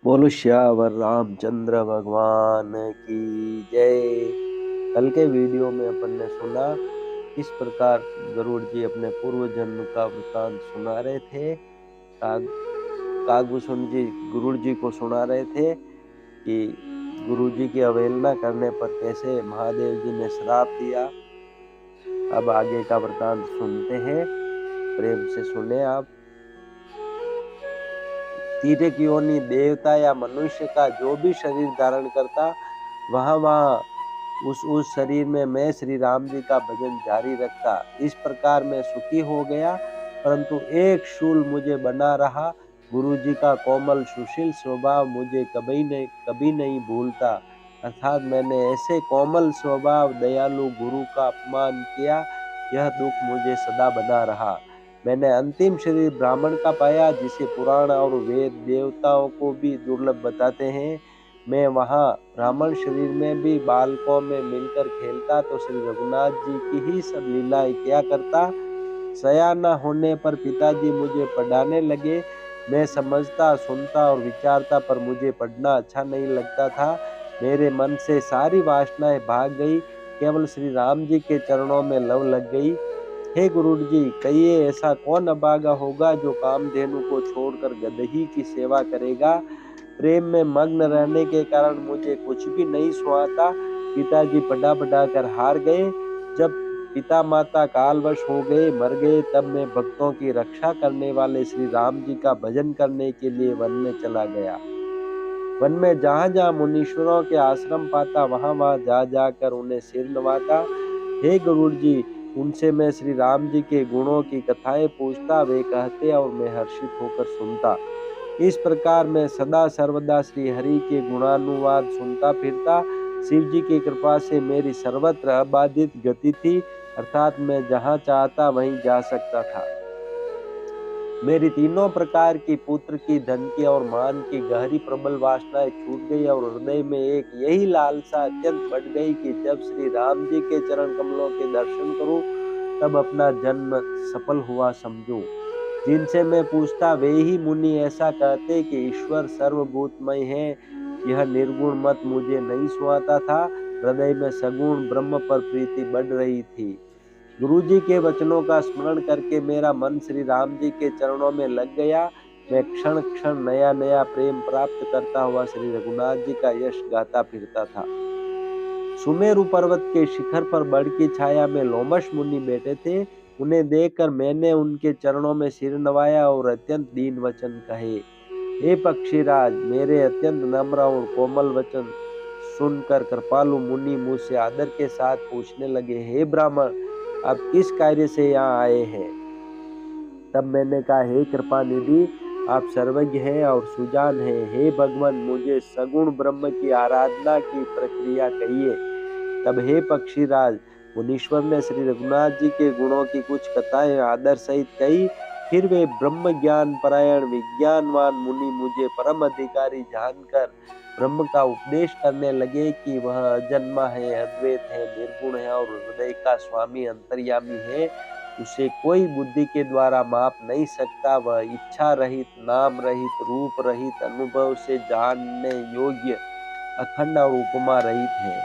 बोलो श्यावर रामचंद्र भगवान की जय। कल के वीडियो में अपन ने सुना किस प्रकार गरुड़ जी अपने पूर्व जन्म का वृतांत सुना रहे थे। काग कागभूषण जी गुरुड़ जी को सुना रहे थे कि गुरु जी की अवहेलना करने पर कैसे महादेव जी ने श्राप दिया। अब आगे का वृतांत सुनते हैं, प्रेम से सुने आप। तीर्थ योनि देवता या मनुष्य का जो भी शरीर धारण करता, वहां उस शरीर में मैं श्री राम जी का भजन जारी रखता। इस प्रकार मैं सुखी हो गया, परंतु एक शूल मुझे बना रहा। गुरु जी का कोमल सुशील स्वभाव मुझे कभी नहीं भूलता। अर्थात मैंने ऐसे कोमल स्वभाव दयालु गुरु का अपमान किया, यह दुख मुझे सदा बना रहा। मैंने अंतिम शरीर ब्राह्मण का पाया, जिसे पुराण और वेद देवताओं को भी दुर्लभ बताते हैं। मैं वहां ब्राह्मण शरीर में भी बालकों में मिलकर खेलता तो श्री रघुनाथ जी की ही सब लीलाएं किया करता। सयाना होने पर पिताजी मुझे पढ़ाने लगे। मैं समझता, सुनता और विचारता, पर मुझे पढ़ना अच्छा नहीं लगता था। मेरे मन से सारी वासनाएं भाग गई, केवल श्री राम जी के चरणों में लव लग गई। हे गुरु जी, कहिए ऐसा कौन अभागा होगा जो कामधेनु को छोड़कर गदही की सेवा करेगा। प्रेम में मग्न रहने के कारण मुझे कुछ भी नहीं सुहाता। पिताजी पढ़ा पढ़ा कर हार गए। जब पिता माता कालवश हो गए, मर गए, तब मैं भक्तों की रक्षा करने वाले श्री राम जी का भजन करने के लिए वन में चला गया। वन में जहां जहां मुनीश्वरों के आश्रम पाता, वहां वहां जा जाकर उन्हें सिर नवाता। हे गरुड़ जी, उनसे मैं श्री राम जी के गुणों की कथाएं पूछता, वे कहते और मैं हर्षित होकर सुनता। इस प्रकार मैं सदा सर्वदा श्री हरि के गुणानुवाद सुनता फिरता। शिव जी की कृपा से मेरी सर्वत्र अबाधित गति थी, अर्थात मैं जहां चाहता वहीं जा सकता था। मेरी तीनों प्रकार की पुत्र की, धन की और मान की गहरी प्रबल वासनाएं छूट गई और हृदय में एक यही लालसा अत्यंत बढ़ गई कि जब श्री राम जी के चरण कमलों के दर्शन करूं, तब अपना जन्म सफल हुआ समझूं। जिनसे मैं पूछता, वे ही मुनि ऐसा कहते कि ईश्वर सर्वभूतमय है। यह निर्गुण मत मुझे नहीं सुहाता था। हृदय में सगुण ब्रह्म पर प्रीति बढ़ रही थी। गुरु जी के वचनों का स्मरण करके मेरा मन श्री राम जी के चरणों में लग गया। मैं क्षण क्षण नया नया प्रेम प्राप्त करता हुआ श्री रघुनाथ जी का यश गाता फिरता था। सुमेरु पर्वत के शिखर पर बड़ की छाया में लोमश मुनि बैठे थे। उन्हें देखकर मैंने उनके चरणों में सिर नवाया और अत्यंत दीन वचन कहे। हे पक्षीराज, मेरे अत्यंत नम्र और कोमल वचन सुनकर कृपालु मुनि मुझसे आदर के साथ पूछने लगे, हे ब्राह्मण, आप किस कार्य से यहाँ आए हैं। तब मैंने कहा, हे कृपा निधि, आप सर्वज्ञ हैं और सुजान हैं। हे भगवान, मुझे सगुण ब्रह्म की आराधना की प्रक्रिया कहिए। तब हे पक्षीराज, मुनीश्वर ने श्री रघुनाथ जी के गुणों की कुछ कथाएं आदर सहित कही। फिर वे ब्रह्म ज्ञान परायण विज्ञानवान मुनि मुझे परम अधिकारी जानकर ब्रह्म का उपदेश करने लगे कि वह अजन्मा है, अद्वैत है, निर्गुण है और हृदय का स्वामी अंतर्यामी है। उसे कोई बुद्धि के द्वारा माप नहीं सकता। वह इच्छा रहित, नाम रहित, रूप रहित, अनुभव से जानने योग्य, अखंड और उपमा रहित है।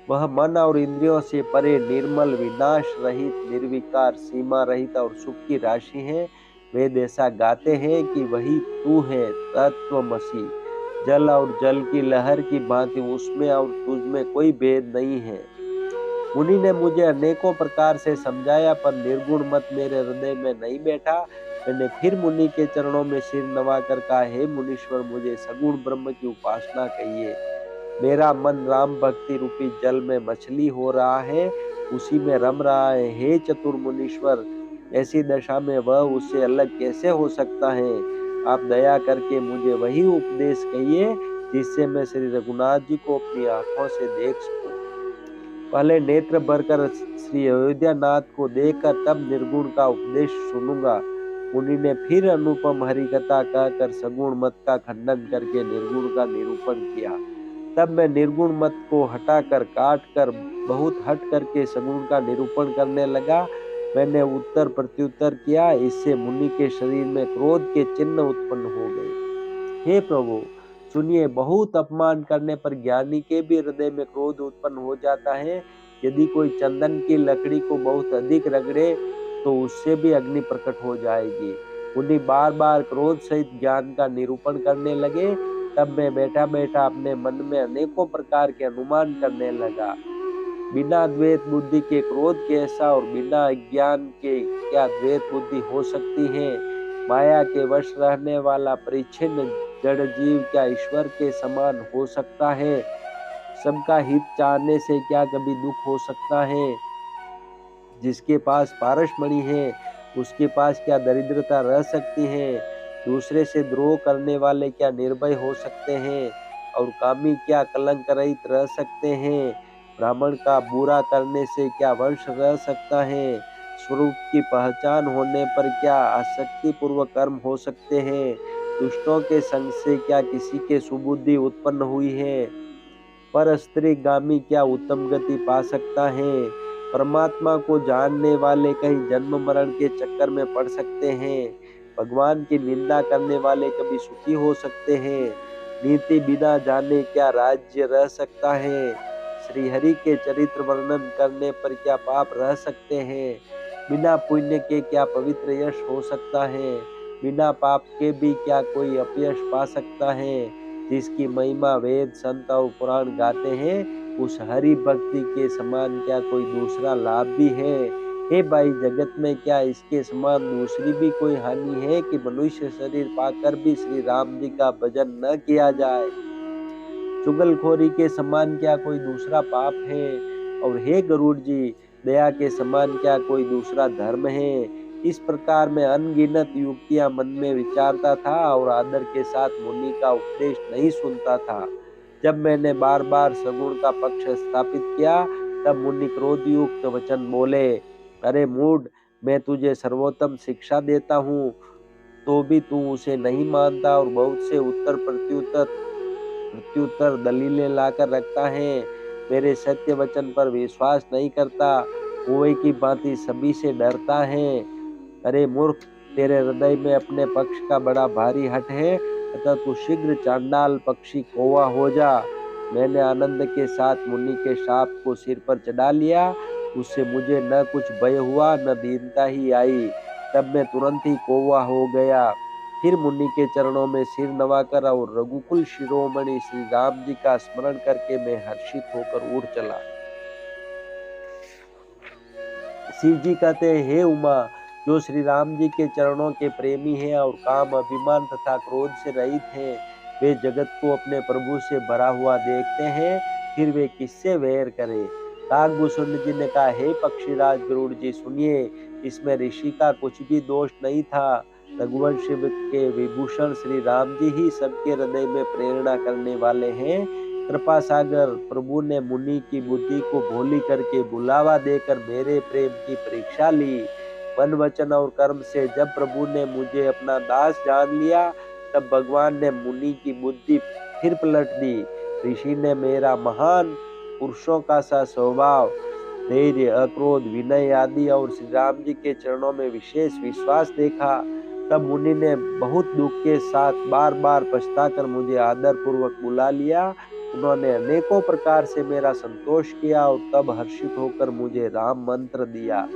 वह मन और इंद्रियों से परे, निर्मल, विनाश रहित, निर्विकार, सीमा रहित और सुख की राशि है। वेद ऐसा गाते हैं कि वही तू है, तत्वमसि। जल और जल की लहर की भांति उसमें और तुझ में कोई भेद नहीं है। मुनि ने मुझे अनेकों प्रकार से समझाया, पर निर्गुण मत मेरे हृदय में नहीं बैठा। मैंने फिर मुनि के चरणों में सिर नवाकर कहा, हे मुनीश्वर, मुझे सगुण ब्रह्म की उपासना कहिए। मेरा मन राम भक्ति रूपी जल में मछली हो रहा है, उसी में रम रहा है। हे चतुर मुनीश्वर, ऐसी दशा में वह उससे अलग कैसे हो सकता है। आप दया करके मुझे वही उपदेश कहिए, जिससे मैं श्री रघुनाथ जी को अपनी आंखों से देख सकूं। पहले नेत्र भरकर श्री अयोध्या नाथ को देखकर तब निर्गुण का उपदेश सुनूंगा। मुनि ने फिर अनुपम हरि कथा कहकर सगुण मत का खंडन करके निर्गुण का निरूपण किया। तब मैं निर्गुण मत को हटाकर, काट कर, बहुत हट करके सगुण का निरूपण करने लगा। मैंने उत्तर प्रत्युत्तर किया, इससे मुनि के शरीर में क्रोध के चिन्ह उत्पन्न हो गए। हे प्रभु, सुनिए, बहुत अपमान करने पर ज्ञानी के भी हृदय में क्रोध उत्पन्न हो जाता है। यदि कोई चंदन की लकड़ी को बहुत अधिक रगड़े तो उससे भी अग्नि प्रकट हो जाएगी। मुनि बार बार क्रोध सहित ज्ञान का निरूपण करने लगे। तब मैं बैठा बैठा अपने मन में अनेकों प्रकार के अनुमान करने लगा। बिना द्वैत बुद्धि के क्रोध कैसा, और बिना अज्ञान के क्या द्वैत बुद्धि हो सकती है। माया के वश रहने वाला परिच्छिन्न जड़ जीव क्या ईश्वर के समान हो सकता है। सबका हित चाहने से क्या कभी दुख हो सकता है। जिसके पास पारसमणि है उसके पास क्या दरिद्रता रह सकती है। दूसरे से द्रोह करने वाले क्या निर्भय हो सकते हैं, और कामी क्या कलंक रहित रह सकते हैं। ब्राह्मण का बुरा करने से क्या वंश रह सकता है। स्वरूप की पहचान होने पर क्या आसक्ति पूर्वक कर्म हो सकते हैं। दुष्टों के संग से क्या किसी के सुबुद्धि उत्पन्न हुई है। पर स्त्री गामी क्या उत्तम गति पा सकता है। परमात्मा को जानने वाले कहीं जन्म मरण के चक्कर में पड़ सकते हैं। भगवान की निंदा करने वाले कभी सुखी हो सकते हैं। नीति बिना जाने क्या राज्य रह सकता है। श्री हरि के चरित्र वर्णन करने पर क्या पाप रह सकते हैं। बिना पुण्य के क्या पवित्र यश हो सकता है। बिना पाप के भी क्या कोई अपयश पा सकता है। जिसकी महिमा वेद संत और पुराण गाते हैं, उस हरि भक्ति के समान क्या कोई दूसरा लाभ भी है। हे भाई, जगत में क्या इसके समान दूसरी भी कोई हानि है कि मनुष्य शरीर पाकर भी श्री राम जी का भजन न किया जाए। चुगलखोरी के समान क्या कोई दूसरा पाप है। और हे गरुड़ जी, दया के समान क्या कोई दूसरा धर्म है। इस प्रकार मैं अनगिनत युक्तियां मन में विचारता था और आदर के साथ मुनि का उपदेश नहीं सुनता था। जब मैंने बार बार सगुण का पक्ष स्थापित किया, तब मुनि क्रोधयुक्त वचन बोले। अरे मूढ़, मैं तुझे सर्वोत्तम शिक्षा देता हूँ, तो भी तू उसे नहीं मानता और बहुत से उत्तर प्रत्युत्तर प्रत्युत्तर दलीलें लाकर रखता है। मेरे सत्य वचन पर विश्वास नहीं करता, कुएं की भांति सभी से डरता है। अरे मूर्ख, तेरे हृदय में अपने पक्ष का बड़ा भारी हठ है, अतः तू शीघ्र चांडाल पक्षी कौवा हो जा। मैंने आनंद के साथ मुनि के शाप को सिर पर चढ़ा लिया। उससे मुझे न कुछ भय हुआ न दीनता ही आई। तब मैं तुरंत ही कौवा हो गया। फिर मुनि के चरणों में सिर नवाकर और रघुकुल शिरोमणि श्री राम जी का स्मरण करके मैं हर्षित होकर उड़ चला। शिव जी कहते हैं, हे उमा, जो श्री राम जी के चरणों के प्रेमी हैं और काम अभिमान तथा क्रोध से रहित हैं, वे जगत को अपने प्रभु से भरा हुआ देखते हैं, फिर वे किससे वैर करें। काकभूषुंड जी ने कहा, हे पक्षीराज गरुड़ जी, सुनिए, इसमें ऋषि का कुछ भी दोष नहीं था। रघुवंश के विभूषण श्री राम जी ही सबके हृदय में प्रेरणा करने वाले हैं। कृपा सागर प्रभु ने मुनि की बुद्धि को भोली करके बुलावा देकर मेरे प्रेम की परीक्षा ली। मन वचन और कर्म से जब प्रभु ने मुझे अपना दास जान लिया, तब भगवान ने मुनि की बुद्धि फिर पलट दी। ऋषि ने मेरा महान पुरुषों का सा स्वभाव, धैर्य, अक्रोध, विनय आदि और श्री राम जी के चरणों में विशेष विश्वास देखा। तब मुनि ने बहुत दुख के साथ बार बार पछताकर मुझे आदर पूर्वक बुला लिया। उन्होंने अनेकों प्रकार से मेरा संतोष किया और तब हर्षित होकर मुझे राम मंत्र दिया।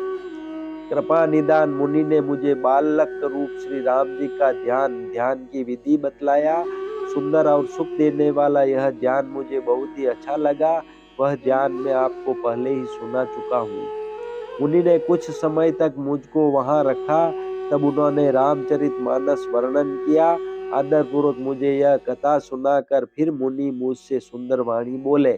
कृपा निदान मुनि ने मुझे बालक रूप श्री राम जी का ध्यान की विधि बतलाया। सुंदर और सुख देने वाला यह ध्यान मुझे बहुत ही अच्छा लगा। वह ध्यान मैं आपको पहले ही सुना चुका हूँ। मुनि ने कुछ समय तक मुझको वहां रखा। तब उन्होंने रामचरितमानस वर्णन किया। आदर पूर्वक मुझे यह कथा सुनाकर फिर मुनि मुझसे सुंदर वाणी बोले।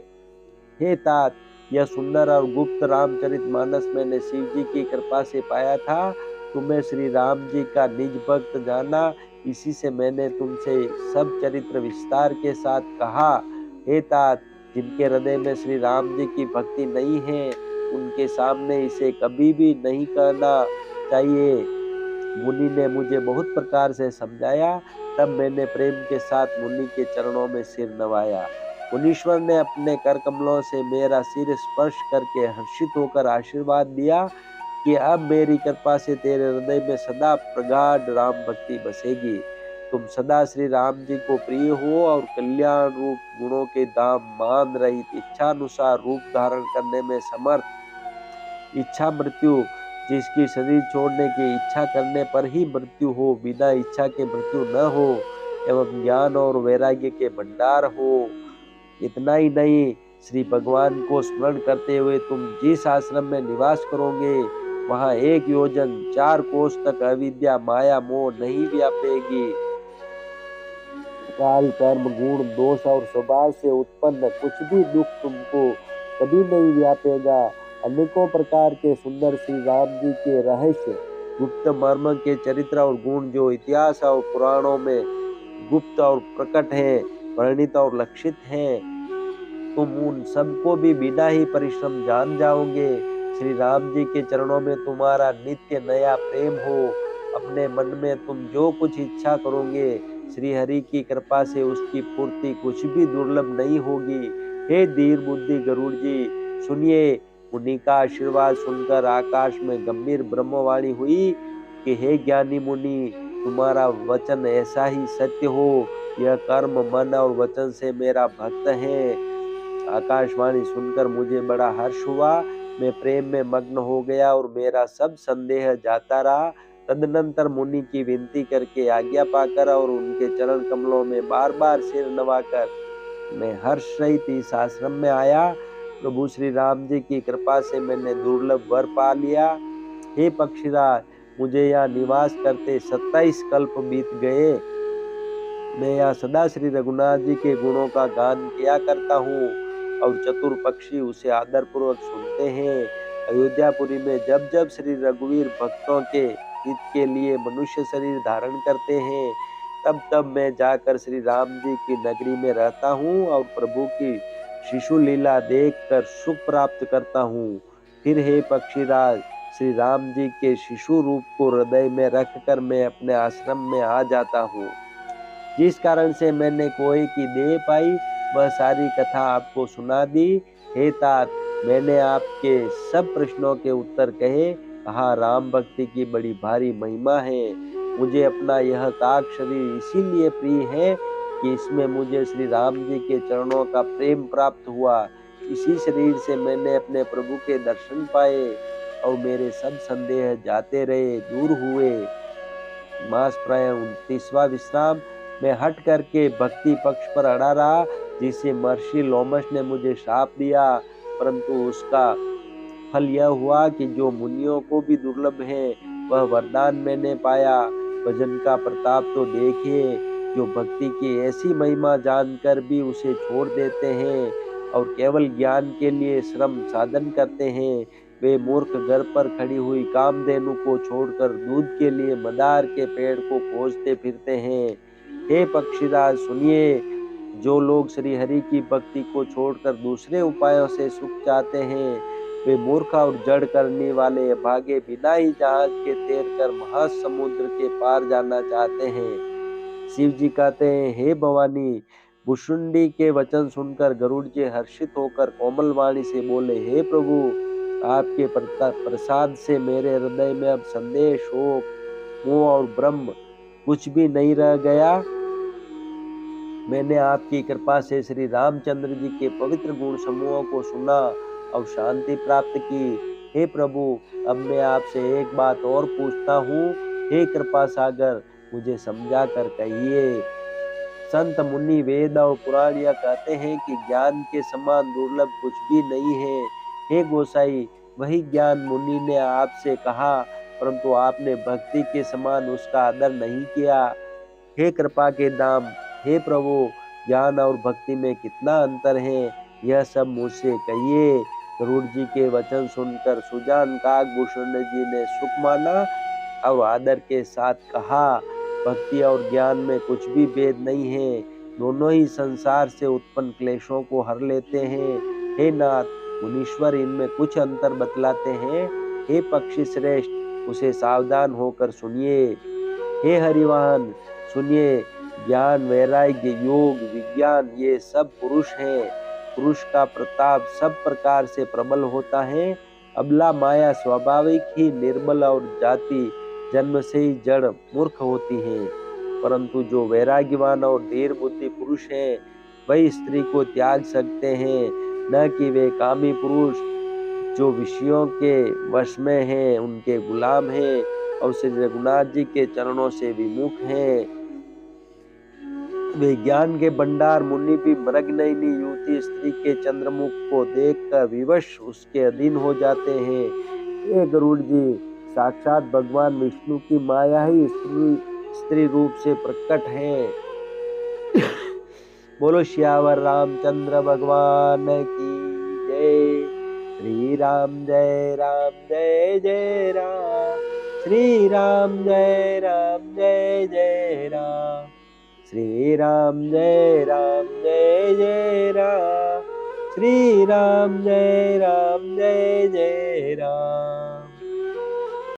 हे तात, यह सुंदर और गुप्त रामचरितमानस मैंने शिव जी की कृपा से पाया था। तुम्हें श्री राम जी का निज भक्त जाना, इसी से मैंने तुमसे सब चरित्र विस्तार के साथ कहा। हे तात, जिनके हृदय में श्री राम जी की भक्ति नहीं है, उनके सामने इसे कभी भी नहीं कहना चाहिए। मुनि ने मुझे बहुत प्रकार से समझाया। तब मैंने प्रेम के साथ मुनि के चरणों में सिर नवाया। मुनीश्वर ने अपने कर कमलों से मेरा सिर स्पर्श करके हर्षित होकर आशीर्वाद दिया कि अब मेरी कृपा से तेरे हृदय में सदा प्रगाढ़ राम भक्ति बसेगी। तुम सदा श्री राम जी को प्रिय हो और कल्याण रूप गुणों के धाम मान रहित इच्छानुसार रूप धारण करने में समर्थ, इच्छा मृत्यु, जिसकी शरीर छोड़ने की इच्छा करने पर ही मृत्यु हो, बिना इच्छा के मृत्यु न हो, एवं ज्ञान और वैराग्य के भंडार हो। इतना ही नहीं, श्री भगवान को स्मरण करते हुए तुम जिस आश्रम में निवास करोगे, वहां 1 योजन 4 कोस तक अविद्या माया मोह नहीं व्यापेगी। काल कर्म गुण दोष और स्वभाव से उत्पन्न कुछ भी दुख तुमको कभी नहीं व्यापेगा। अनेकों प्रकार के सुंदर श्री राम जी के रहस्य, गुप्त मर्म के चरित्र और गुण जो इतिहास और पुराणों में गुप्त और प्रकट है, वर्णित और लक्षित हैं, तुम उन सबको भी बिना ही परिश्रम जान जाओगे। श्री राम जी के चरणों में तुम्हारा नित्य नया प्रेम हो। अपने मन में तुम जो कुछ इच्छा करोगे, श्री हरि की कृपा से उसकी पूर्ति कुछ भी दुर्लभ नहीं होगी। हे धीर बुद्धि गरुड़ जी, सुनिए। मुनि का आशीर्वाद सुनकर आकाश में गंभीर ब्रह्मवाणी हुई कि हे ज्ञानी मुनि, तुम्हारा वचन ऐसा ही सत्य हो। यह कर्म मन और वचन से मेरा भक्त है। आकाशवाणी सुनकर मुझे बड़ा हर्ष हुआ। मैं प्रेम में मग्न हो गया और मेरा सब संदेह जाता रहा। तदनंतर मुनि की विनती करके आज्ञा पाकर और उनके चरण कमलों में बार बार सिर नवाकर मैं हर्ष सहित इस आश्रम में आया। प्रभु श्री राम जी की कृपा से मैंने दुर्लभ वर पा लिया। हे पक्षीराज, मुझे यहाँ निवास करते 27 कल्प बीत गए। मैं यहाँ सदा श्री रघुनाथ जी के गुणों का गान किया करता हूँ और चतुर पक्षी उसे आदर पूर्वक सुनते हैं। अयोध्यापुरी में जब जब श्री रघुवीर भक्तों के हित के लिए मनुष्य शरीर धारण करते हैं, तब तब मैं जाकर श्री राम जी की नगरी में रहता हूँ और प्रभु की शिशु लीला देखकर सुख प्राप्त करता हूँ। फिर हे पक्षीराज, श्री राम जी के शिशु रूप को हृदय में रखकर मैं अपने आश्रम में आ जाता हूँ। जिस कारण से मैंने कोई की देह पाई, वह सारी कथा आपको सुना दी। हे तात, मैंने आपके सब प्रश्नों के उत्तर कहे। कहा राम भक्ति की बड़ी भारी महिमा है। मुझे अपना यह काक शरीर इसीलिए प्रिय है कि इसमें मुझे श्री राम जी के चरणों का प्रेम प्राप्त हुआ। इसी शरीर से मैंने अपने प्रभु के दर्शन पाए और मेरे सब संदेह जाते रहे, दूर हुए। मास प्राय 29वां विश्राम। मैं हट करके भक्ति पक्ष पर अड़ा रहा, जिसे महर्षि लोमश ने मुझे शाप दिया, परंतु उसका फल यह हुआ कि जो मुनियों को भी दुर्लभ है, वह वरदान मैंने पाया। भजन का प्रताप तो देखिए, जो भक्ति की ऐसी महिमा जानकर भी उसे छोड़ देते हैं और केवल ज्ञान के लिए श्रम साधन करते हैं, वे मूर्ख घर पर खड़ी हुई कामधेनु को छोड़कर दूध के लिए मदार के पेड़ को खोजते फिरते हैं। हे पक्षीराज सुनिए, जो लोग श्री हरि की भक्ति को छोड़कर दूसरे उपायों से सुख चाहते हैं, वे मूर्ख और जड़ करने वाले भागे बिना ही जहाज के तैरकर महासमुद्र के पार जाना चाहते हैं। शिव जी कहते हैं, हे भवानी, भुषुंडी के वचन सुनकर गरुड़ जी हर्षित होकर कोमल वाणी से बोले, हे प्रभु, आपके प्रसाद से मेरे हृदय में अब संदेह, शोक, मोह और ब्रह्म कुछ भी नहीं रह गया। मैंने आपकी कृपा से श्री रामचंद्र जी के पवित्र गुण समूहों को सुना और शांति प्राप्त की। हे प्रभु, अब मैं आपसे एक बात और पूछता हूँ। हे कृपा सागर, मुझे समझा कर कहिए। संत मुनि वेद और पुराण यह कहते हैं कि ज्ञान के समान दुर्लभ कुछ भी नहीं है। हे गोसाई, वही ज्ञान मुनि ने आपसे कहा, परंतु आपने भक्ति के समान उसका आदर नहीं किया। हे कृपा के दाम, हे प्रभु, ज्ञान और भक्ति में कितना अंतर है, यह सब मुझसे कहिए। गरुड़ जी के वचन सुनकर सुजान काकभूषण जी ने सुख माना और आदर के साथ कहा, भक्ति और ज्ञान में कुछ भी भेद नहीं है, दोनों ही संसार से उत्पन्न क्लेशों को हर लेते हैं। हे नाथ, मुनीश्वर इनमें कुछ अंतर बतलाते हैं। हे पक्षी श्रेष्ठ, उसे सावधान होकर सुनिए। हे हरिवाहन, सुनिए। ज्ञान, वैराग्य, योग, विज्ञान, ये सब पुरुष हैं। पुरुष का प्रताप सब प्रकार से प्रबल होता है। अबला माया स्वाभाविक ही निर्बल और जाति जन्म से ही जड़ मूर्ख होती है। परंतु जो वैराग्यवान और धीर बुद्धि पुरुष हैं वही स्त्री को त्याग सकते हैं, न कि वे कामी पुरुष जो विषयों के वश में हैं, उनके गुलाम हैं और श्री रघुनाथ जी के चरणों से विमुख हैं। वे ज्ञान के भंडार मुनि भी मृगनयनी युवती स्त्री के चंद्रमुख को देखकर विवश उसके अधीन हो जाते हैं। ये गरुड़ जी, साक्षात भगवान विष्णु की माया ही स्त्री रूप से प्रकट है। बोलो श्यावर रामचंद्र भगवान की जय। श्री राम जय राम जय जय राम, श्री राम जय राम जय जय राम, श्री राम जय राम जय जय राम, श्री राम जय जय राम।